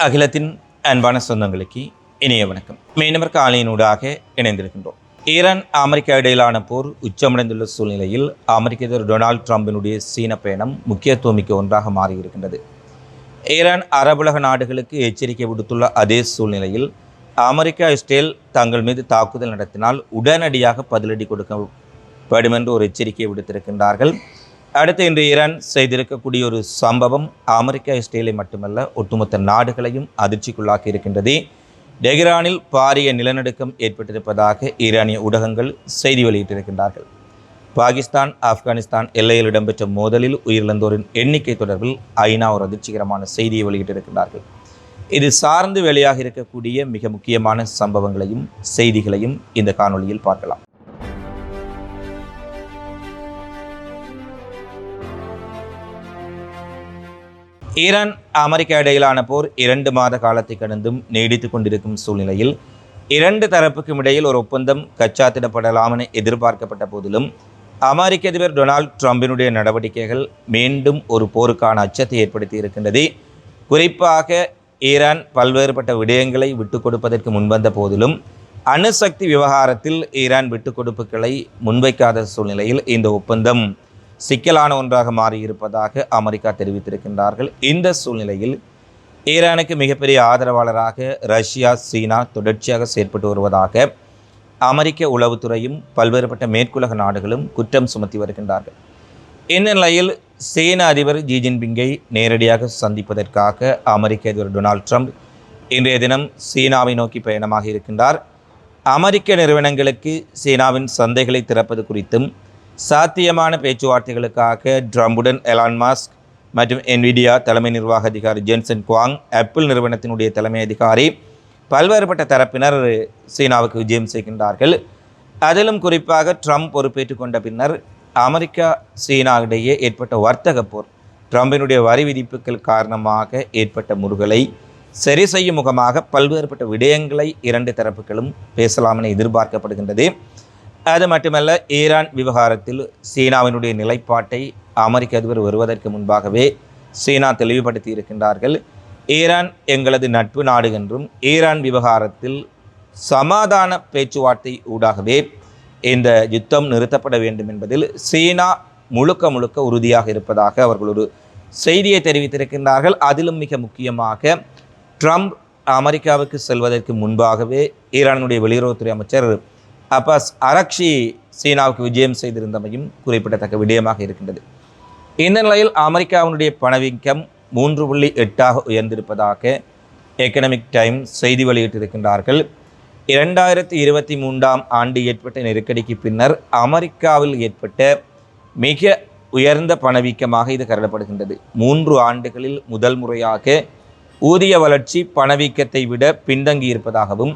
அகிலத்தின் அன்பான சொந்தங்களுக்கு இனிய வணக்கம். மீனவர் காலையினூடாக இணைந்திருக்கின்றோம். ஈரான் அமெரிக்கா இடையிலான போர் உச்சமடைந்துள்ள சூழ்நிலையில் அமெரிக்க அதிபர் டொனால்ட் ட்ரம்பினுடைய சீன பயணம் முக்கியத்துவமிக்க ஒன்றாக மாறியிருக்கின்றது. ஈரான் அரபுலக நாடுகளுக்கு எச்சரிக்கை விடுத்துள்ள அதே சூழ்நிலையில் அமெரிக்கா இஸ்ரேல் தங்கள் மீது தாக்குதல் நடத்தினால் உடனடியாக பதிலடி கொடுக்கப்படும் என்று ஒரு எச்சரிக்கையை விடுத்திருக்கின்றார்கள். அடுத்து இன்று ஈரான் செய்திருக்கக்கூடிய ஒரு சம்பவம் அமெரிக்கா இஸ்ரேலை மட்டுமல்ல ஒட்டுமொத்த நாடுகளையும் அதிர்ச்சிக்குள்ளாக்கி இருக்கின்றது. டெஹ்ரானில் பாரிய நிலநடுக்கம் ஏற்பட்டிருப்பதாக ஈரானிய ஊடகங்கள் செய்தி வெளியிட்டிருக்கின்றார்கள். பாகிஸ்தான் ஆப்கானிஸ்தான் எல்லையில் இடம்பெற்ற மோதலில் உயிரிழந்தோரின் எண்ணிக்கை தொடர்பில் ஐநா ஒரு அதிர்ச்சிகரமான செய்தியை வெளியிட்டிருக்கின்றார்கள். இது சார்ந்து வெளியாக இருக்கக்கூடிய மிக முக்கியமான சம்பவங்களையும் செய்திகளையும் இந்த காணொளியில் பார்க்கலாம். ஈரான் அமெரிக்கா இடையிலான போர் 2 மாத காலத்தை கடந்தும் நீடித்து கொண்டிருக்கும் சூழ்நிலையில் 2 தரப்புக்கும் இடையில் ஒரு ஒப்பந்தம் கச்சாத்திடப்படலாம் என எதிர்பார்க்கப்பட்ட போதிலும் அமெரிக்க அதிபர் டொனால்ட் ட்ரம்பினுடைய நடவடிக்கைகள் மீண்டும் ஒரு போருக்கான அச்சத்தை ஏற்படுத்தி இருக்கின்றது. குறிப்பாக ஈரான் பல்வேறுபட்ட விடயங்களை விட்டுக் கொடுப்பதற்கு முன்வந்த போதிலும் அணுசக்தி விவகாரத்தில் ஈரான் விட்டுக் கொடுப்புகளை முன்வைக்காத சூழ்நிலையில் இந்த ஒப்பந்தம் சிக்கலான ஒன்றாக மாறியிருப்பதாக அமெரிக்கா தெரிவித்திருக்கின்றார்கள். இந்த சூழ்நிலையில் ஈரானுக்கு மிகப்பெரிய ஆதரவாளராக ரஷ்யா சீனா தொடர்ச்சியாக செயற்பட்டு வருவதாக அமெரிக்க உளவுத்துறையும் பல்வேறுபட்ட மேற்குலக நாடுகளும் குற்றம் சுமத்தி வருகின்றார்கள். இந்நிலையில் சீன அதிபர் ஜி ஜின்பிங்கை நேரடியாக சந்திப்பதற்காக அமெரிக்க அதிபர் டொனால்ட் ட்ரம்ப் இன்றைய தினம் சீனாவை நோக்கி பயணமாக இருக்கின்றார். அமெரிக்க நிறுவனங்களுக்கு சீனாவின் சந்தைகளை திறப்பது குறித்தும் சாத்தியமான பேச்சுவார்த்தைகளுக்காக ட்ரம்புடன் எலான் மாஸ்க் மற்றும் என்விடியா தலைமை நிர்வாக அதிகாரி ஜென்சன் குவாங், ஆப்பிள் நிறுவனத்தினுடைய தலைமை அதிகாரி பல்வேறுபட்ட தரப்பினர் சீனாவுக்கு விஜயம் செய்கின்றார்கள். அதிலும் குறிப்பாக ட்ரம்ப் பொறுப்பேற்றுக் கொண்ட பின்னர் அமெரிக்கா சீனா இடையே ஏற்பட்ட வர்த்தக போர், ட்ரம்பினுடைய வரி விதிப்புகள் காரணமாக ஏற்பட்ட முறுகலை சரி செய்யும் முகமாக பல்வேறுபட்ட விடயங்களை 2 தரப்புகளும் பேசலாம் என எதிர்பார்க்கப்படுகின்றது. அது மட்டுமல்ல, ஈரான் விவகாரத்தில் சீனாவினுடைய நிலைப்பாட்டை அமெரிக்க அதிபர் வருவதற்கு முன்பாகவே சீனா தெளிவுபடுத்தி இருக்கின்றார்கள். ஈரான் எங்களது நட்பு நாடு என்றும் ஈரான் விவகாரத்தில் சமாதான பேச்சுவார்த்தை ஊடாகவே இந்த யுத்தம் நிறுத்தப்பட வேண்டும் என்பதில் சீனா முழுக்க உறுதியாக இருப்பதாக அவர்கள் ஒரு செய்தியை தெரிவித்திருக்கின்றார்கள். அதிலும் மிக முக்கியமாக ட்ரம்ப் அமெரிக்காவுக்கு செல்வதற்கு முன்பாகவே ஈரானுடைய வெளியுறவுத்துறை அமைச்சர் அப்பாஸ் அரக்ஷி சீனாவுக்கு விஜயம் செய்திருந்தமையும் குறிப்பிடத்தக்க விடயமாக இருக்கின்றது. இந்த நிலையில் அமெரிக்காவினுடைய பணவீக்கம் 3.8 உயர்ந்திருப்பதாக எக்கனாமிக் டைம்ஸ் செய்தி வெளியிட்டிருக்கின்றார்கள். 2023 ஆண்டு ஏற்பட்ட நெருக்கடிக்கு பின்னர் அமெரிக்காவில் ஏற்பட்ட மிக உயர்ந்த பணவீக்கமாக இது கருதப்படுகின்றது. 3 ஆண்டுகளில் முதல் முறையாக ஊதிய வளர்ச்சி பணவீக்கத்தை விட பின்தங்கி இருப்பதாகவும்,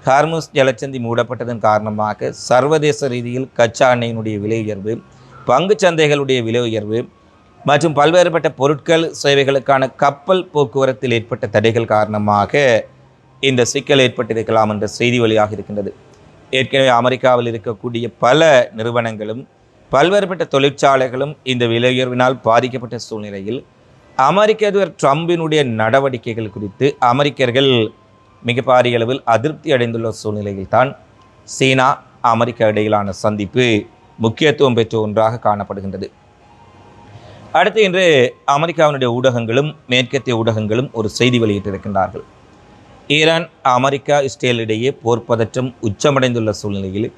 ஹார்முஸ் ஜலச்சந்தி மூடப்பட்டதன் காரணமாக சர்வதேச ரீதியில் கச்சா எண்ணெயினுடைய விலை உயர்வு, பங்கு சந்தைகளுடைய விலை உயர்வு மற்றும் பல்வேறுபட்ட பொருட்கள் சேவைகளுக்கான கப்பல் போக்குவரத்தில் ஏற்பட்ட தடைகள் காரணமாக இந்த சிக்கல் ஏற்பட்டிருக்கலாம் என்ற செய்தி வழியாக இருக்கின்றது. ஏற்கனவே அமெரிக்காவில் இருக்கக்கூடிய பல நிறுவனங்களும் பல்வேறுபட்ட தொழிற்சாலைகளும் இந்த விலை உயர்வினால் பாதிக்கப்பட்ட சூழ்நிலையில் அமெரிக்க அதிபர் ட்ரம்பினுடைய நடவடிக்கைகள் குறித்து அமெரிக்கர்கள் மிக பாரிய அளவில் அதிருப்தி அடைந்துள்ள சூழ்நிலையில் தான் சீனா அமெரிக்கா இடையிலான சந்திப்பு முக்கியத்துவம் பெற்ற ஒன்றாக காணப்படுகின்றது. அடுத்து இன்று அமெரிக்காவினுடைய ஊடகங்களும் மேற்கத்திய ஊடகங்களும் ஒரு செய்தி வெளியிட்டிருக்கின்றார்கள். ஈரான் அமெரிக்கா இஸ்ரேல் இடையே போர் பதற்றம் உச்சமடைந்துள்ள சூழ்நிலையில்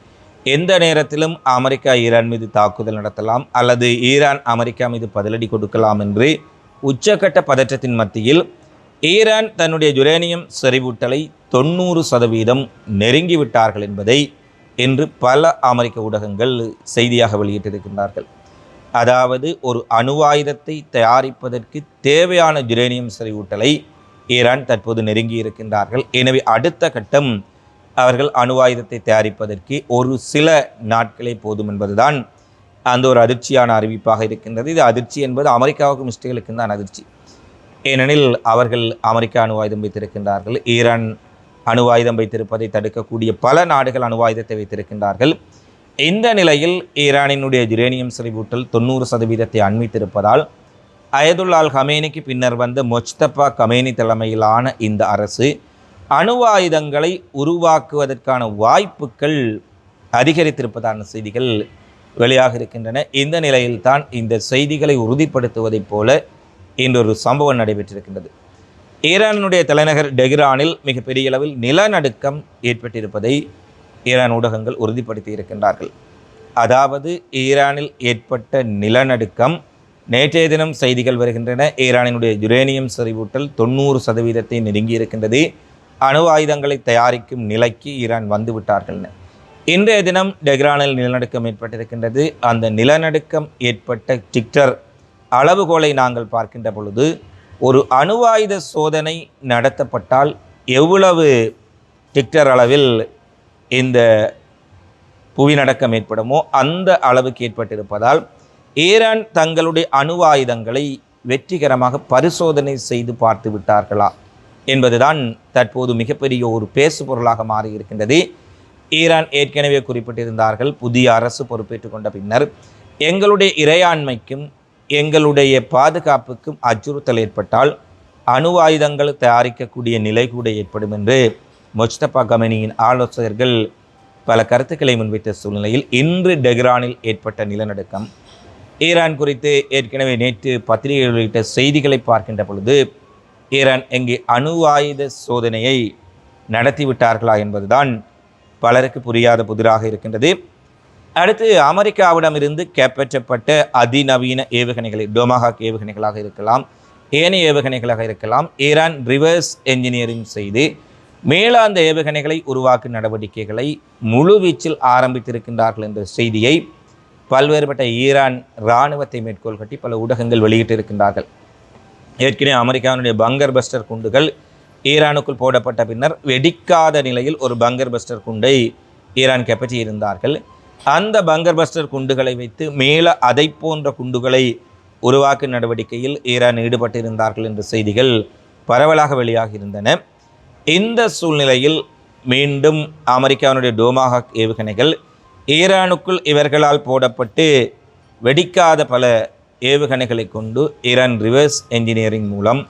எந்த நேரத்திலும் அமெரிக்கா ஈரான் மீது தாக்குதல் நடத்தலாம் அல்லது ஈரான் அமெரிக்கா மீது பதிலடி கொடுக்கலாம் என்று உச்சக்கட்ட பதற்றத்தின் மத்தியில் ஈரான் தன்னுடைய யுரேனியம் செறிவூட்டலை 90% நெருங்கிவிட்டார்கள் என்பதை இன்று பல அமெரிக்க ஊடகங்கள் செய்தியாக வெளியிட்டிருக்கின்றார்கள். அதாவது ஒரு அணுவாயுதத்தை தயாரிப்பதற்கு தேவையான யுரேனியம் செறிவூட்டலை ஈரான் தற்போது நெருங்கி இருக்கின்றார்கள். எனவே அடுத்த கட்டம் அவர்கள் அணுவாயுதத்தை தயாரிப்பதற்கு ஒரு சில நாட்களே போதும் என்பதுதான் அந்த ஒரு அதிர்ச்சியான அறிவிப்பாக இருக்கின்றது. இது அதிர்ச்சி என்பது அமெரிக்காவுக்கும் இஸ்ரேலுக்கும் தான் அதிர்ச்சி. ஏனெனில் அவர்கள் அமெரிக்கா அணுவாயுதம் வைத்திருக்கின்றார்கள். ஈரான் அணுவாயுதம் வைத்திருப்பதை தடுக்கக்கூடிய பல நாடுகள் அணுவாயுதத்தை வைத்திருக்கின்றார்கள். இந்த நிலையில் ஈரானினுடைய யுரேனியம் செறிவூட்டல் 90% அண்மித்திருப்பதால் அயதுல்லால் ஹமேனிக்கு பின்னர் வந்த மொஜ்தபா கமேனி தலைமையிலான இந்த அரசு அணு ஆயுதங்களை உருவாக்குவதற்கான வாய்ப்புகள் அதிகரித்திருப்பதான செய்திகள் வெளியாக இருக்கின்றன. இந்த நிலையில்தான் இந்த செய்திகளை உறுதிப்படுத்துவதைப் போல இன்றொரு சம்பவம் நடைபெற்றிருக்கின்றது. ஈரானுடைய தலைநகர் டெஹ்ரானில் மிகப்பெரிய அளவில் நிலநடுக்கம் ஏற்பட்டிருப்பதை ஈரான் ஊடகங்கள் உறுதிப்படுத்தி இருக்கின்றார்கள். அதாவது ஈரானில் ஏற்பட்ட நிலநடுக்கம் நேற்றைய தினம் செய்திகள் வருகின்றன. ஈரானினுடைய யுரேனியம் செறிவூட்டல் 90% நெருங்கி இருக்கின்றது. அணு ஆயுதங்களை தயாரிக்கும் நிலைக்கு ஈரான் வந்து விட்டார்கள். இன்றைய தினம் டெஹ்ரானில் நிலநடுக்கம் ஏற்பட்டிருக்கின்றது. அந்த நிலநடுக்கம் ஏற்பட்ட ரிக்டர் அளவுகோலை நாங்கள் பார்க்கின்ற பொழுது ஒரு அணு ஆயுத சோதனை நடத்தப்பட்டால் எவ்வளவு ரிக்டர் அளவில் இந்த புவிநடுக்கம் ஏற்படுமோ அந்த அளவுக்கு ஏற்பட்டிருப்பதால் ஈரான் தங்களுடைய அணு ஆயுதங்களை வெற்றிகரமாக பரிசோதனை செய்து பார்த்து விட்டார்களா என்பதுதான் தற்போது மிகப்பெரிய ஒரு பேசு பொருளாக மாறியிருக்கின்றது. ஈரான் ஏற்கனவே குறிப்பிட்டிருந்தார்கள், புதிய அரசு பொறுப்பேற்றுக் கொண்ட பின்னர் எங்களுடைய இறையாண்மைக்கும் எங்களுடைய பாதுகாப்புக்கும் அச்சுறுத்தல் ஏற்பட்டால் அணு ஆயுதங்கள் தயாரிக்கக்கூடிய நிலை கூட ஏற்படும் என்று மொஜ்தபா கமேனியின் ஆலோசகர்கள் பல கருத்துக்களை முன்வைத்த சூழ்நிலையில் இன்று டெஹ்ரானில் ஏற்பட்ட நிலநடுக்கம் ஈரான் குறித்து ஏற்கனவே நேற்று பத்திரிகைகள் வெளியிட்ட செய்திகளை பார்க்கின்ற பொழுது ஈரான் எங்கே அணு ஆயுத சோதனையை நடத்திவிட்டார்களா என்பதுதான் பலருக்கு புரியாத புதிராக இருக்கின்றது. அடுத்து அமெரிக்காவிடமிருந்து கைப்பற்றப்பட்ட அதிநவீன ஏவுகணைகளை, டொமாஹாக் ஏவுகணைகளாக இருக்கலாம், ஏனைய ஏவுகணைகளாக இருக்கலாம், ஈரான் ரிவர்ஸ் என்ஜினியரிங் செய்து மேலாந்த ஏவுகணைகளை உருவாக்கும் நடவடிக்கைகளை முழுவீச்சில் ஆரம்பித்திருக்கின்றார்கள் என்ற செய்தியை பல்வேறுபட்ட ஈரான் இராணுவத்தை மேற்கோள் கட்டி பல ஊடகங்கள் வெளியிட்டிருக்கின்றார்கள். ஏற்கனவே அமெரிக்காவினுடைய பங்கர் பஸ்டர் குண்டுகள் ஈரானுக்குள் போடப்பட்ட பின்னர் வெடிக்காத நிலையில் ஒரு பங்கர் பஸ்டர் குண்டை ஈரான் கைப்பற்றியிருந்தார்கள். அந்த பங்கர் பஸ்டர் குண்டுகளை வைத்து மேல அதை போன்ற குண்டுகளை உருவாக்கும் நடவடிக்கையில் ஈரான் ஈடுபட்டிருந்தார்கள் என்ற செய்திகள் பரவலாக வெளியாக இருந்தன. இந்த சூழ்நிலையில் மீண்டும் அமெரிக்காவினுடைய டொமாஹாக் ஏவுகணைகள் ஈரானுக்குள் இவர்களால் போடப்பட்டு வெடிக்காத பல ஏவுகணைகளை கொண்டு ஈரான் ரிவர்ஸ் என்ஜினியரிங் மூலம்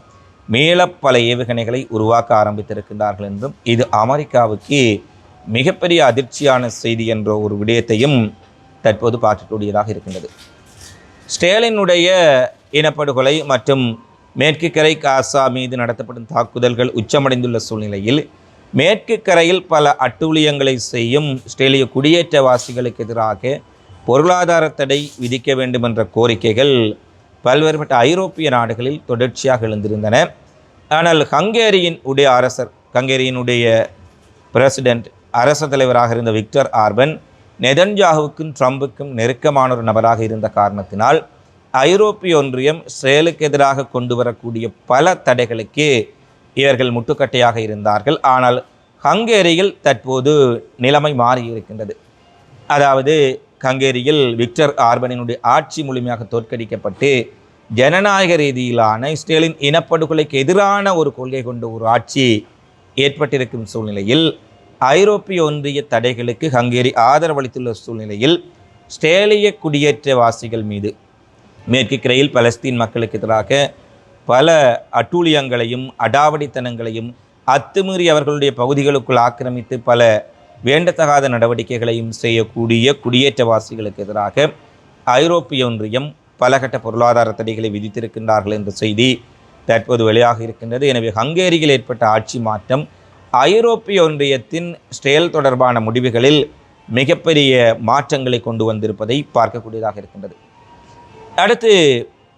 மேல பல ஏவுகணைகளை உருவாக்க ஆரம்பித்திருக்கின்றார்கள் என்றும் இது அமெரிக்காவுக்கு மிகப்பெரிய அதிர்ச்சியான செய்தி என்ற ஒரு விடயத்தையும் தற்போது பார்க்கக்கூடியதாக இருக்கின்றது. ஸ்டேலினுடைய இனப்படுகொலை மற்றும் மேற்கு கரை காசா மீது நடத்தப்படும் தாக்குதல்கள் உச்சமடைந்துள்ள சூழ்நிலையில் மேற்கு கரையில் பல அட்டூழியங்களை செய்யும் இஸ்ரேலிய குடியேற்றவாசிகளுக்கு எதிராக பொருளாதார தடை விதிக்க வேண்டும் என்ற கோரிக்கைகள் பல்வேறுபட்ட ஐரோப்பிய நாடுகளில் தொடர்ச்சியாக எழுந்திருந்தன. ஆனால் ஹங்கேரியினுடைய பிரசிடென்ட் அரச தலைவராக இருந்த விக்டர் ஆர்பன் நெதன்யாகுவுக்கும் ட்ரம்புக்கும் நெருக்கமான ஒரு நபராக இருந்த காரணத்தினால் ஐரோப்பிய ஒன்றியம் இஸ்ரேலுக்கு எதிராக கொண்டு வரக்கூடிய பல தடைகளுக்கு இவர்கள் முட்டுக்கட்டையாக இருந்தார்கள். ஆனால் ஹங்கேரியில் தற்போது நிலைமை மாறி இருக்கின்றது. அதாவது ஹங்கேரியில் விக்டர் ஆர்பனினுடைய ஆட்சி முழுமையாக தோற்கடிக்கப்பட்டு ஜனநாயக ரீதியிலான இஸ்ரேலின் இனப்படுகொலைக்கு எதிரான ஒரு கொள்கை கொண்ட ஒரு ஆட்சி ஏற்பட்டிருக்கும் சூழ்நிலையில் ஐரோப்பிய ஒன்றிய தடைகளுக்கு ஹங்கேரி ஆதரவளித்துள்ள சூழ்நிலையில் இஸ்ரேலிய குடியேற்றவாசிகள் மீது மேற்கு கரையில் பலஸ்தீன் மக்களுக்கு எதிராக பல அட்டூழியங்களையும் அடாவடித்தனங்களையும் அத்துமீறி அவர்களுடைய பகுதிகளுக்குள் ஆக்கிரமித்து பல வேண்டத்தகாத நடவடிக்கைகளையும் செய்யக்கூடிய குடியேற்றவாசிகளுக்கு எதிராக ஐரோப்பிய ஒன்றியம் பலகட்ட பொருளாதார தடைகளை விதித்திருக்கின்றார்கள் என்ற செய்தி தற்போது வெளியாக இருக்கின்றது. எனவே ஹங்கேரியில் ஏற்பட்ட ஆட்சி மாற்றம் ஐரோப்பிய ஒன்றியத்தின் இஸ்ரேல் தொடர்பான முடிவுகளில் மிகப்பெரிய மாற்றங்களை கொண்டு வந்திருப்பதை பார்க்கக்கூடியதாக இருக்கின்றது. அடுத்து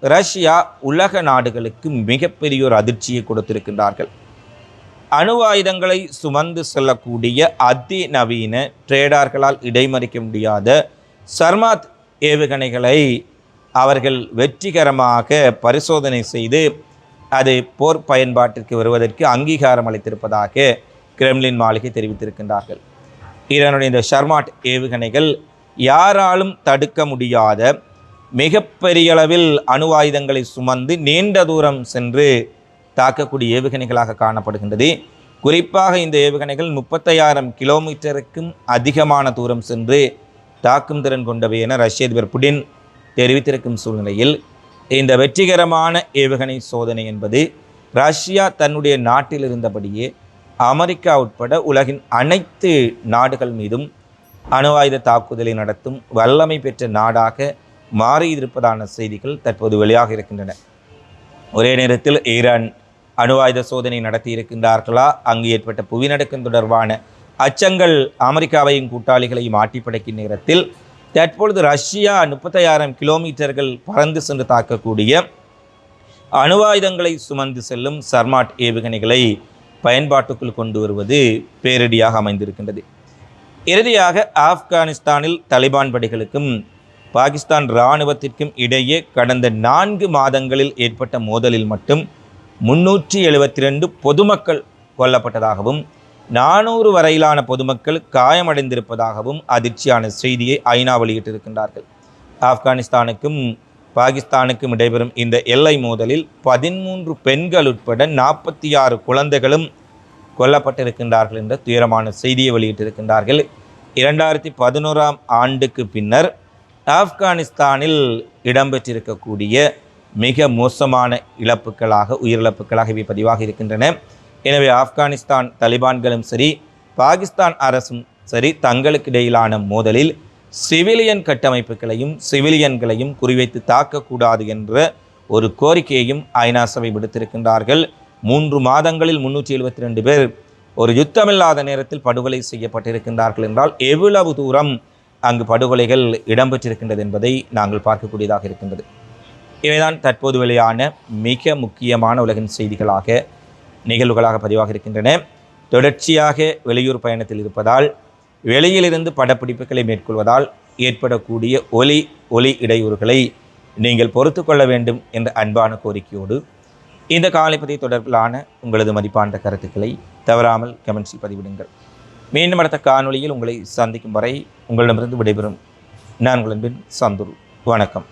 ரஷ்யா உலக நாடுகளுக்கு மிகப்பெரிய ஒரு அதிர்ச்சியை கொடுத்திருக்கின்றார்கள். அணு ஆயுதங்களை சுமந்து செல்லக்கூடிய அதிநவீன ட்ரேடார்களால் இடைமறிக்க முடியாத சர்மாத் ஏவுகணைகளை அவர்கள் வெற்றிகரமாக பரிசோதனை செய்து அது போர் பயன்பாட்டிற்கு வருவதற்கு அங்கீகாரம் அளித்திருப்பதாக கிரெம்லின் மாளிகை தெரிவித்திருக்கின்றார்கள். ஈரானுடைய இந்த ஷர்மாட் ஏவுகணைகள் யாராலும் தடுக்க முடியாத மிகப்பெரிய அளவில் அணு ஆயுதங்களை சுமந்து நீண்ட தூரம் சென்று தாக்கக்கூடிய ஏவுகணைகளாக காணப்படுகின்றது. குறிப்பாக இந்த ஏவுகணைகள் 35,000 கிலோமீட்டருக்கும் அதிகமான தூரம் சென்று தாக்கும் திறன் கொண்டவை என ரஷ்ய அதிபர் புடின் தெரிவித்திருக்கும் சூழ்நிலையில் இந்த வெற்றிகரமான ஏவுகணை சோதனை என்பது ரஷ்யா தன்னுடைய நாட்டில் இருந்தபடியே அமெரிக்கா உட்பட உலகின் அனைத்து நாடுகள் மீதும் அணு ஆயுத தாக்குதலை நடத்தும் வல்லமை பெற்ற நாடாக மாறியிருப்பதான செய்திகள் தற்போது வெளியாக இருக்கின்றன. ஒரே நேரத்தில் ஈரான் அணு ஆயுத சோதனை நடத்தி இருக்கின்றார்களா, அங்கு ஏற்பட்ட புவிநடுக்கம் தொடர்பான அச்சங்கள் அமெரிக்காவையும் கூட்டாளிகளையும் ஆட்டிப்படைக்கும் நேரத்தில் தற்பொழுது ரஷ்யா 35,000 கிலோமீட்டர்கள் பறந்து சென்று தாக்கக்கூடிய அணு ஆயுதங்களை சுமந்து செல்லும் சர்மாட் ஏவுகணைகளை பயன்பாட்டுக்குள் கொண்டு வருவது பேரிடியாக அமைந்திருக்கின்றது. இறுதியாக ஆப்கானிஸ்தானில் தலிபான் படைகளுக்கும் பாகிஸ்தான் இராணுவத்திற்கும் இடையே கடந்த 4 மாதங்களில் ஏற்பட்ட மோதலில் மட்டும் 372 பொதுமக்கள் கொல்லப்பட்டதாகவும் 400 வரையிலான பொதுமக்கள் காயமடைந்திருப்பதாகவும் அதிர்ச்சியான செய்தியை ஐநா வெளியிட்டிருக்கின்றார்கள். ஆப்கானிஸ்தானுக்கும் பாகிஸ்தானுக்கும் இடைபெறும் இந்த எல்லை மோதலில் 13 பெண்கள் உட்பட 46 குழந்தைகளும் கொல்லப்பட்டிருக்கின்றார்கள் என்ற துயரமான செய்தியை வெளியிட்டிருக்கின்றார்கள். 2011ஆம் ஆண்டுக்கு பின்னர் ஆப்கானிஸ்தானில் இடம்பெற்றிருக்கக்கூடிய மிக மோசமான உயிரிழப்புகளாக இவை பதிவாக இருக்கின்றன. எனவே ஆப்கானிஸ்தான் தலிபான்களும் சரி, பாகிஸ்தான் அரசும் சரி, தங்களுக்கு இடையிலான மோதலில் சிவிலியன் கட்டமைப்புகளையும் சிவிலியன்களையும் குறிவைத்து தாக்கக்கூடாது என்ற ஒரு கோரிக்கையையும் ஐநா சபை விடுத்திருக்கின்றார்கள். 3 மாதங்களில் 372 பேர் ஒரு யுத்தமில்லாத நேரத்தில் படுகொலை செய்யப்பட்டிருக்கின்றார்கள் என்றால் எவ்வளவு தூரம் அங்கு படுகொலைகள் இடம்பெற்றிருக்கின்றது என்பதை நாங்கள் பார்க்கக்கூடியதாக இருக்கின்றது. இவைதான் தற்போது வெளியான மிக முக்கியமான உலகின் நிகழ்வுகளாக பதிவாக இருக்கின்றன. தொடர்ச்சியாக வெளியூர் பயணத்தில் இருப்பதால், வெளியிலிருந்து படப்பிடிப்புகளை மேற்கொள்வதால் ஏற்படக்கூடிய ஒலி இடையூறுகளை நீங்கள் பொறுத்து கொள்ள வேண்டும் என்ற அன்பான கோரிக்கையோடு இந்த காலைப்பதி தொடர்பிலான உங்களது மதிப்பான கருத்துக்களை தவறாமல் கமெண்ட்ஸில் பதிவிடுங்கள். மீண்டும் அடுத்த காணொளியில் உங்களை சந்திக்கும் வரை உங்களிடமிருந்து விடைபெறும் நான் உங்கள் அன்பின் சந்துரு. வணக்கம்.